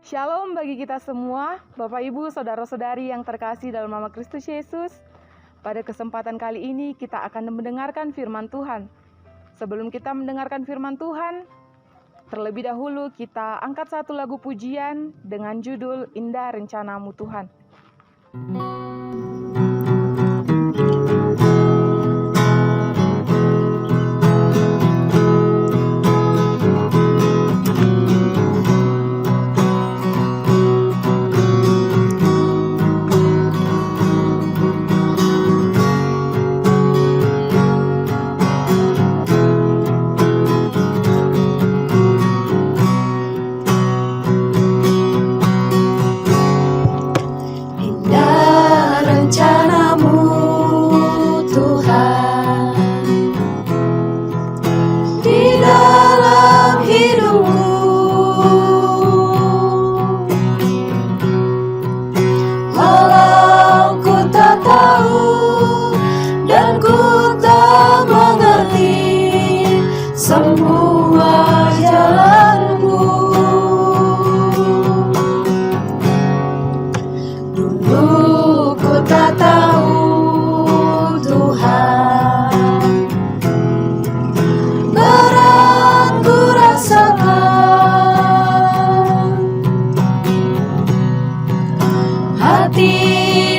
Shalom bagi kita semua, Bapak Ibu, Saudara-saudari yang terkasih dalam nama Kristus Yesus. Pada kesempatan kali ini kita akan mendengarkan firman Tuhan. Sebelum kita mendengarkan firman Tuhan, terlebih dahulu kita angkat satu lagu pujian dengan judul Indah Rencanamu Tuhan.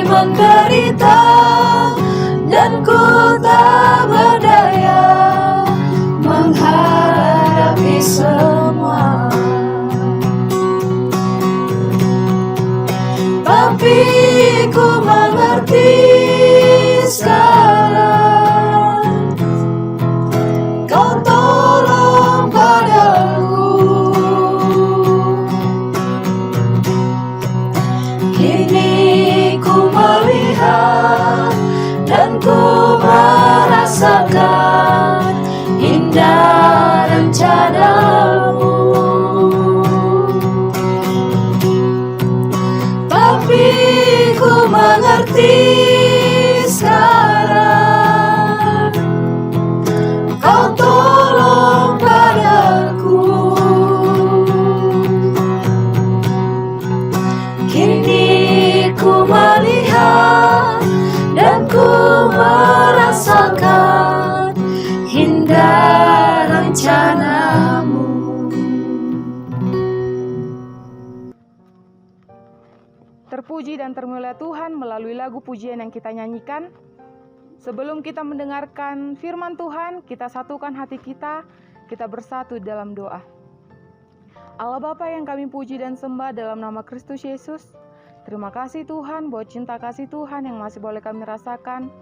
Menderita dan ku tak berdaya menghadapi semua, tapi ku mengerti sekarang Kau tolong padaku. Kini ku melihat dan ku merasakan indah rencanamu, tapi ku mengerti sekarang Kau tolong padaku. Kini ku melihat dan ku merasakan indah rencanamu. Terpuji dan termulia Tuhan melalui lagu pujian yang kita nyanyikan. Sebelum kita mendengarkan firman Tuhan, kita satukan hati kita bersatu dalam doa. Allah Bapa yang kami puji dan sembah dalam nama Kristus Yesus, terima kasih Tuhan buat cinta kasih Tuhan yang masih boleh kami rasakan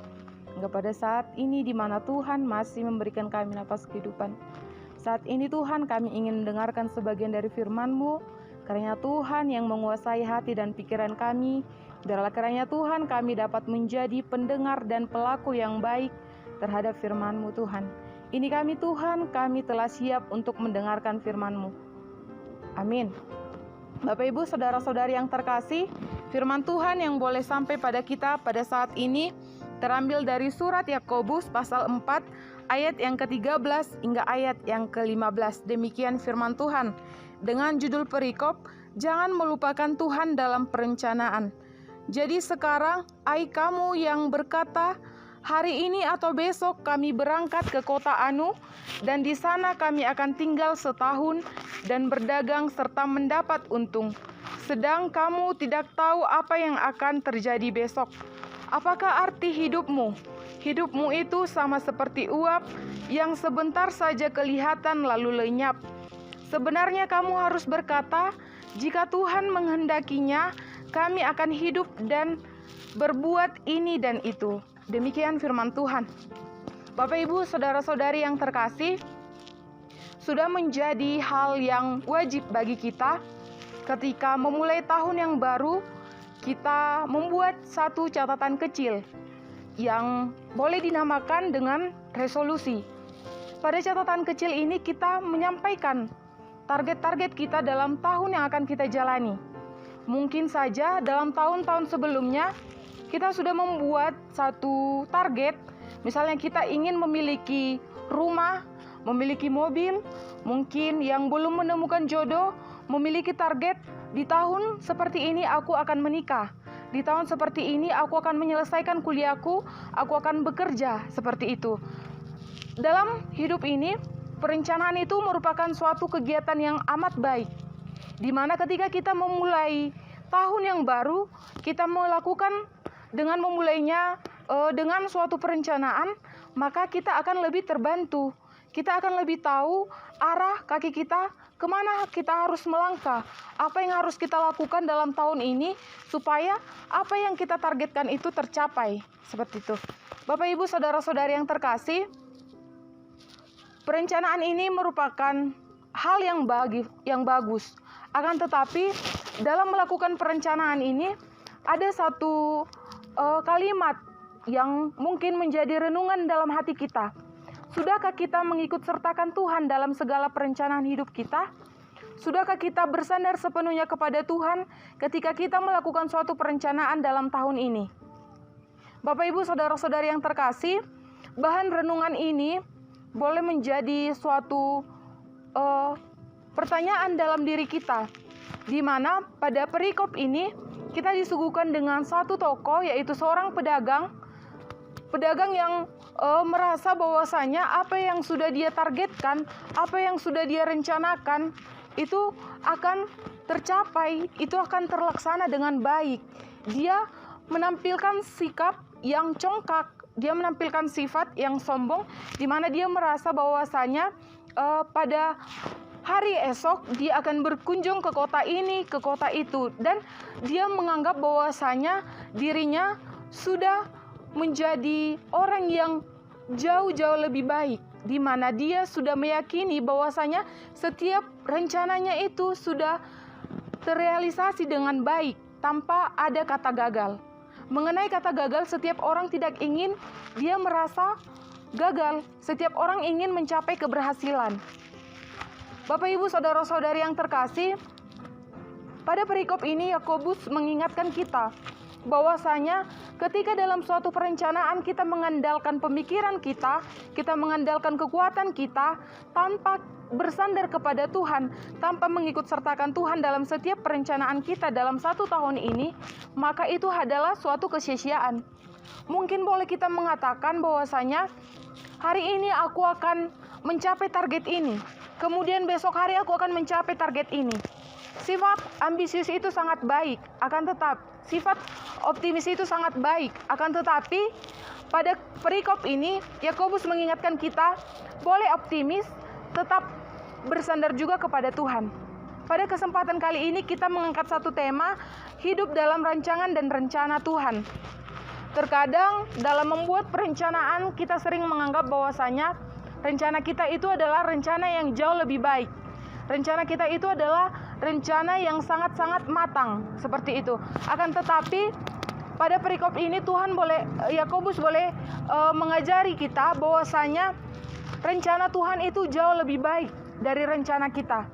hingga pada saat ini di mana Tuhan masih memberikan kami napas kehidupan. Saat ini Tuhan kami ingin mendengarkan sebagian dari firman-Mu, karena Tuhan yang menguasai hati dan pikiran kami. Biarlah kiranya Tuhan kami dapat menjadi pendengar dan pelaku yang baik terhadap firman-Mu Tuhan. Ini kami Tuhan, kami telah siap untuk mendengarkan firman-Mu. Amin. Bapak Ibu, Saudara-saudari yang terkasih, firman Tuhan yang boleh sampai pada kita pada saat ini terambil dari surat Yakobus pasal 4 ayat yang ke-13 hingga ayat yang ke-15. Demikian firman Tuhan dengan judul perikop, jangan melupakan Tuhan dalam perencanaan. Jadi sekarang, hai kamu yang berkata, hari ini atau besok kami berangkat ke kota Anu, dan di sana kami akan tinggal setahun dan berdagang serta mendapat untung. Sedang kamu tidak tahu apa yang akan terjadi besok. Apakah arti hidupmu? Hidupmu itu sama seperti uap yang sebentar saja kelihatan lalu lenyap. Sebenarnya kamu harus berkata, jika Tuhan menghendakinya, kami akan hidup dan berbuat ini dan itu. Demikian firman Tuhan. Bapak Ibu, Saudara-saudari yang terkasih, sudah menjadi hal yang wajib bagi kita ketika memulai tahun yang baru, kita membuat satu catatan kecil yang boleh dinamakan dengan resolusi. Pada catatan kecil ini kita menyampaikan target-target kita dalam tahun yang akan kita jalani. Mungkin saja dalam tahun-tahun sebelumnya kita sudah membuat satu target, misalnya kita ingin memiliki rumah, memiliki mobil, mungkin yang belum menemukan jodoh, memiliki target di tahun seperti ini aku akan menikah. Di tahun seperti ini aku akan menyelesaikan kuliahku, aku akan bekerja, seperti itu. Dalam hidup ini, perencanaan itu merupakan suatu kegiatan yang amat baik. Di mana ketika kita memulai tahun yang baru, kita melakukan dengan memulainya dengan suatu perencanaan, maka kita akan lebih terbantu. Kita akan lebih tahu arah kaki kita, kemana kita harus melangkah, apa yang harus kita lakukan dalam tahun ini, supaya apa yang kita targetkan itu tercapai. Seperti itu. Bapak, Ibu, Saudara-saudari yang terkasih, perencanaan ini merupakan hal yang bagus. Akan tetapi, dalam melakukan perencanaan ini, ada satu kalimat yang mungkin menjadi renungan dalam hati kita. Sudahkah kita mengikut sertakan Tuhan dalam segala perencanaan hidup kita? Sudahkah kita bersandar sepenuhnya kepada Tuhan ketika kita melakukan suatu perencanaan dalam tahun ini? Bapak, Ibu, Saudara-saudari yang terkasih, bahan renungan ini boleh menjadi suatu pertanyaan dalam diri kita, di mana pada perikop ini kita disuguhkan dengan satu tokoh, yaitu seorang pedagang yang merasa bahwasanya apa yang sudah dia targetkan, apa yang sudah dia rencanakan, itu akan tercapai, itu akan terlaksana dengan baik. Dia menampilkan sikap yang congkak, dia menampilkan sifat yang sombong, di mana dia merasa bahwasanya pada hari esok dia akan berkunjung ke kota ini, ke kota itu, dan dia menganggap bahwasanya dirinya sudah menjadi orang yang jauh-jauh lebih baik, di mana dia sudah meyakini bahwasanya setiap rencananya itu sudah terrealisasi dengan baik tanpa ada kata gagal. Mengenai kata gagal, setiap orang tidak ingin dia merasa gagal. Setiap orang ingin mencapai keberhasilan. Bapak, Ibu, Saudara-saudari yang terkasih, pada perikop ini Yakobus mengingatkan kita bahwasanya ketika dalam suatu perencanaan kita mengandalkan pemikiran kita mengandalkan kekuatan kita tanpa bersandar kepada Tuhan, tanpa mengikut sertakan Tuhan dalam setiap perencanaan kita dalam satu tahun ini, maka itu adalah suatu kesia-siaan. Mungkin boleh kita mengatakan bahwasanya hari ini aku akan mencapai target ini, kemudian besok hari aku akan mencapai target ini. Sifat ambisius itu sangat baik, sifat optimis itu sangat baik. Akan tetapi, pada perikop ini, Yakobus mengingatkan kita, boleh optimis, tetap bersandar juga kepada Tuhan. Pada kesempatan kali ini, kita mengangkat satu tema, hidup dalam rancangan dan rencana Tuhan. Terkadang, dalam membuat perencanaan, kita sering menganggap bahwasanya rencana kita itu adalah rencana yang jauh lebih baik. Rencana kita itu adalah rencana yang sangat-sangat matang, seperti itu. Akan tetapi pada perikop ini Yakobus boleh mengajari kita bahwasanya rencana Tuhan itu jauh lebih baik dari rencana kita.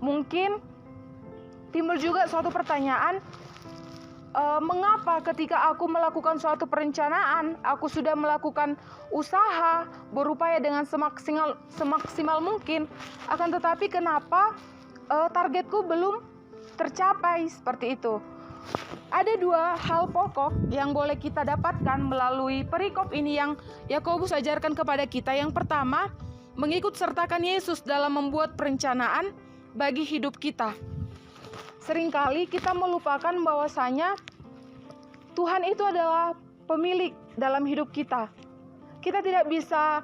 Mungkin timbul juga suatu pertanyaan, mengapa ketika aku melakukan suatu perencanaan, aku sudah melakukan usaha, berupaya dengan semaksimal mungkin, akan tetapi kenapa targetku belum tercapai, seperti itu. Ada dua hal pokok yang boleh kita dapatkan melalui perikop ini yang Yakobus ajarkan kepada kita. Yang pertama, mengikut sertakan Yesus dalam membuat perencanaan bagi hidup kita. Seringkali kita melupakan bahwasanya Tuhan itu adalah pemilik dalam hidup kita. Kita tidak bisa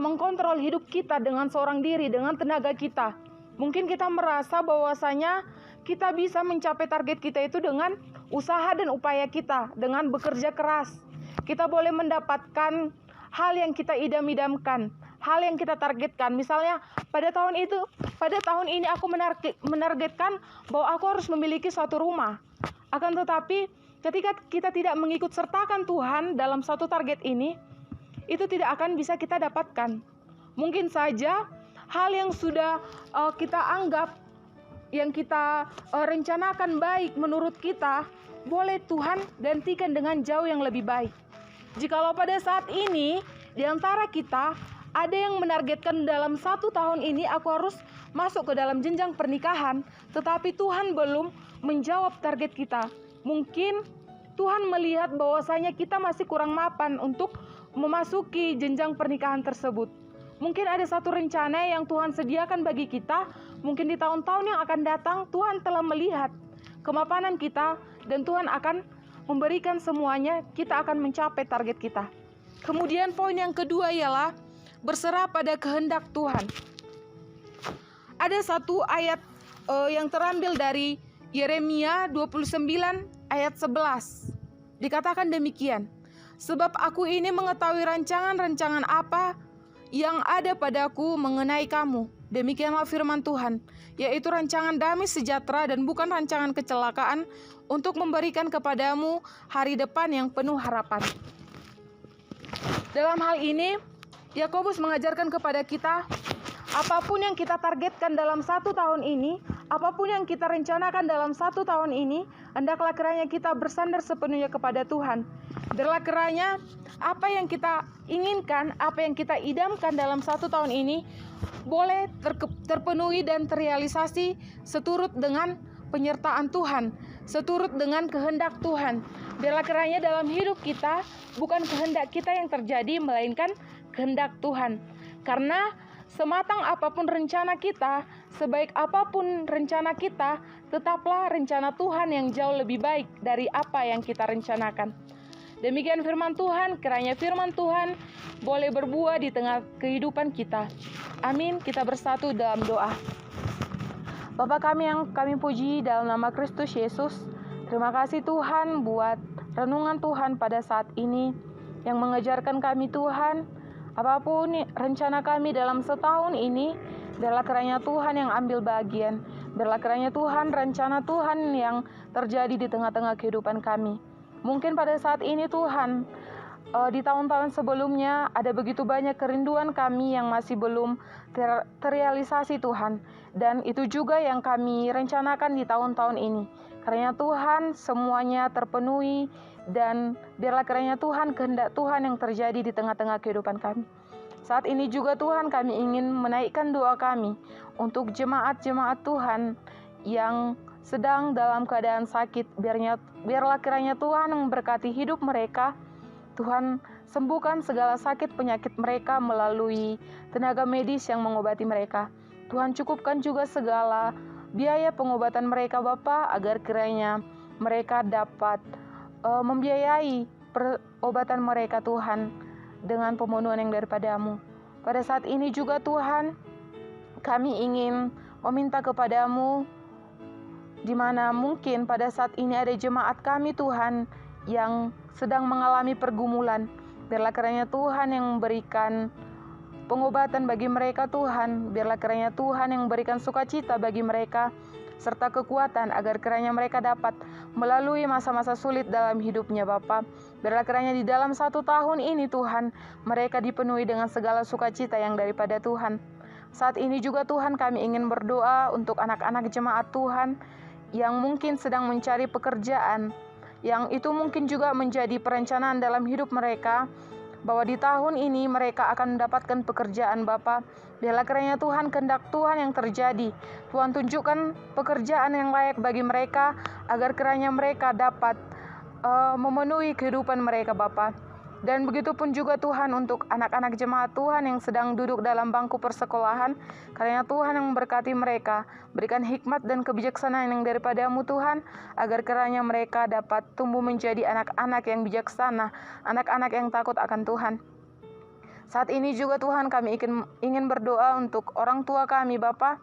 mengkontrol hidup kita dengan seorang diri, dengan tenaga kita. Mungkin kita merasa bahwasanya kita bisa mencapai target kita itu dengan usaha dan upaya kita, dengan bekerja keras. Kita boleh mendapatkan hal yang kita idam-idamkan, hal yang kita targetkan. Misalnya pada tahun ini aku menargetkan bahwa aku harus memiliki suatu rumah. Akan tetapi ketika kita tidak mengikut sertakan Tuhan dalam suatu target ini, itu tidak akan bisa kita dapatkan. Mungkin saja hal yang sudah kita anggap, yang kita rencanakan baik menurut kita, boleh Tuhan gantikan dengan jauh yang lebih baik. Jikalau pada saat ini di antara kita ada yang menargetkan dalam satu tahun ini aku harus masuk ke dalam jenjang pernikahan, tetapi Tuhan belum menjawab target kita. Mungkin Tuhan melihat bahwasanya kita masih kurang mapan untuk memasuki jenjang pernikahan tersebut. Mungkin ada satu rencana yang Tuhan sediakan bagi kita. Mungkin di tahun-tahun yang akan datang Tuhan telah melihat kemapanan kita dan Tuhan akan memberikan semuanya, kita akan mencapai target kita. Kemudian poin yang kedua ialah berserah pada kehendak Tuhan. Ada satu ayat yang terambil dari Yeremia 29 ayat 11. Dikatakan demikian, sebab aku ini mengetahui rancangan-rancangan apa yang ada padaku mengenai kamu. Demikianlah firman Tuhan, yaitu rancangan damai sejahtera dan bukan rancangan kecelakaan, untuk memberikan kepadamu hari depan yang penuh harapan. Dalam hal ini, Yakobus mengajarkan kepada kita, apapun yang kita targetkan dalam 1 tahun ini, apapun yang kita rencanakan dalam 1 tahun ini, hendaklah kiranya kita bersandar sepenuhnya kepada Tuhan. Biarlah kiranya apa yang kita inginkan, apa yang kita idamkan dalam 1 tahun ini boleh terpenuhi dan terrealisasi seturut dengan penyertaan Tuhan, seturut dengan kehendak Tuhan. Biarlah kiranya dalam hidup kita bukan kehendak kita yang terjadi, melainkan kehendak Tuhan. Karena sematang apapun rencana kita, sebaik apapun rencana kita, tetaplah rencana Tuhan yang jauh lebih baik dari apa yang kita rencanakan. Demikian firman Tuhan, kiranya firman Tuhan boleh berbuah di tengah kehidupan kita. Amin, kita bersatu dalam doa. Bapa kami yang kami puji dalam nama Kristus Yesus, terima kasih Tuhan buat renungan Tuhan pada saat ini yang mengajarkan kami Tuhan, apapun rencana kami dalam setahun ini, biarlah kiranya Tuhan yang ambil bagian. Biarlah kiranya Tuhan, rencana Tuhan yang terjadi di tengah-tengah kehidupan kami. Mungkin pada saat ini Tuhan, di tahun-tahun sebelumnya ada begitu banyak kerinduan kami yang masih belum terrealisasi Tuhan. Dan itu juga yang kami rencanakan di tahun-tahun ini. Karena Tuhan semuanya terpenuhi dan biarlah kiranya Tuhan kehendak Tuhan yang terjadi di tengah-tengah kehidupan kami. Saat ini juga Tuhan kami ingin menaikkan doa kami untuk jemaat-jemaat Tuhan yang sedang dalam keadaan sakit. Biarlah kiranya Tuhan memberkati hidup mereka. Tuhan sembuhkan segala sakit penyakit mereka melalui tenaga medis yang mengobati mereka. Tuhan cukupkan juga segala biaya pengobatan mereka Bapa, agar kiranya mereka dapat membiayai perobatan mereka Tuhan dengan pemenuhan yang daripadamu. Pada saat ini juga Tuhan, kami ingin meminta kepadamu, di mana mungkin pada saat ini ada jemaat kami Tuhan yang sedang mengalami pergumulan. Biarlah kiranya Tuhan yang memberikan pengobatan bagi mereka Tuhan. Biarlah kiranya Tuhan yang memberikan sukacita bagi mereka serta kekuatan agar kiranya mereka dapat melalui masa-masa sulit dalam hidupnya Bapa. Biarlah kiranya di dalam 1 tahun ini Tuhan, mereka dipenuhi dengan segala sukacita yang daripada Tuhan. Saat ini juga Tuhan kami ingin berdoa untuk anak-anak jemaat Tuhan yang mungkin sedang mencari pekerjaan, yang itu mungkin juga menjadi perencanaan dalam hidup mereka, bahwa di tahun ini mereka akan mendapatkan pekerjaan Bapa. Biarlah kiranya Tuhan kehendak Tuhan yang terjadi. Tuhan tunjukkan pekerjaan yang layak bagi mereka, agar kiranya mereka dapat memenuhi kehidupan mereka Bapa. Dan begitu pun juga Tuhan untuk anak-anak jemaat Tuhan yang sedang duduk dalam bangku persekolahan, karena Tuhan yang memberkati mereka, berikan hikmat dan kebijaksanaan yang daripadamu Tuhan, agar kiranya mereka dapat tumbuh menjadi anak-anak yang bijaksana, anak-anak yang takut akan Tuhan. Saat ini juga Tuhan kami ingin berdoa untuk orang tua kami Bapa,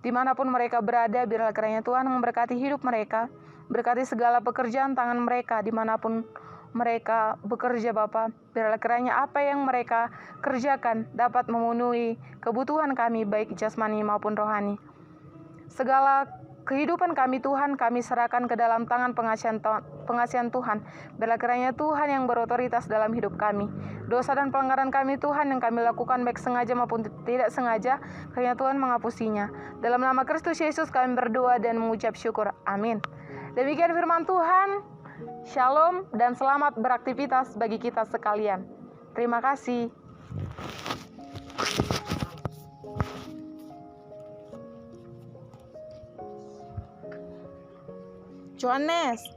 dimanapun mereka berada, biarlah kiranya Tuhan memberkati hidup mereka, berkati segala pekerjaan tangan mereka dimanapun mereka bekerja Bapa. Biarlah kiranya apa yang mereka kerjakan dapat memenuhi kebutuhan kami baik jasmani maupun rohani. Segala kehidupan kami Tuhan kami serahkan ke dalam tangan pengasihan Tuhan. Biarlah kiranya Tuhan yang berotoritas dalam hidup kami. Dosa dan pelanggaran kami Tuhan yang kami lakukan baik sengaja maupun tidak sengaja, kiranya Tuhan mengapusinya. Dalam nama Kristus Yesus kami berdoa dan mengucap syukur. Amin. Demikian firman Tuhan. Shalom dan selamat beraktivitas bagi kita sekalian. Terima kasih. Johannes.